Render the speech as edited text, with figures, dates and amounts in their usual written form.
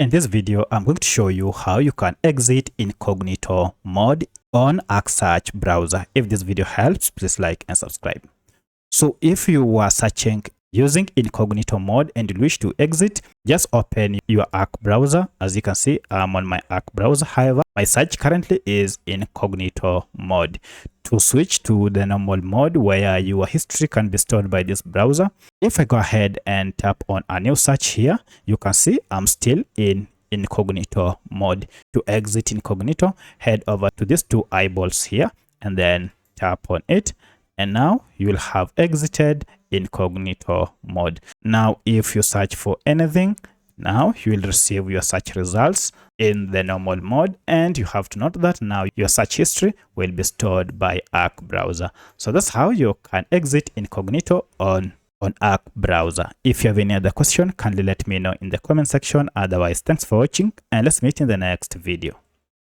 In this video, I'm going to show you how you can exit incognito mode on Arc Search browser. If this video helps, please like and subscribe. So if you are searching using incognito mode and you wish to exit, just open your Arc browser. As you can see, I'm on my Arc browser. However, my search currently is incognito mode. To switch to the normal mode where your history can be stored by this browser, if I go ahead and tap on a new search here, you can see I'm still in incognito mode. To exit incognito, head over to these two eyeballs here and then tap on it. And now you will have exited incognito mode. Now, if you search for anything, now you will receive your search results in the normal mode, and you have to note that now your search history will be stored by Arc browser. So that's how you can exit incognito on Arc browser. If you have any other question, kindly let me know in the comment section. Otherwise, thanks for watching and let's meet in the next video.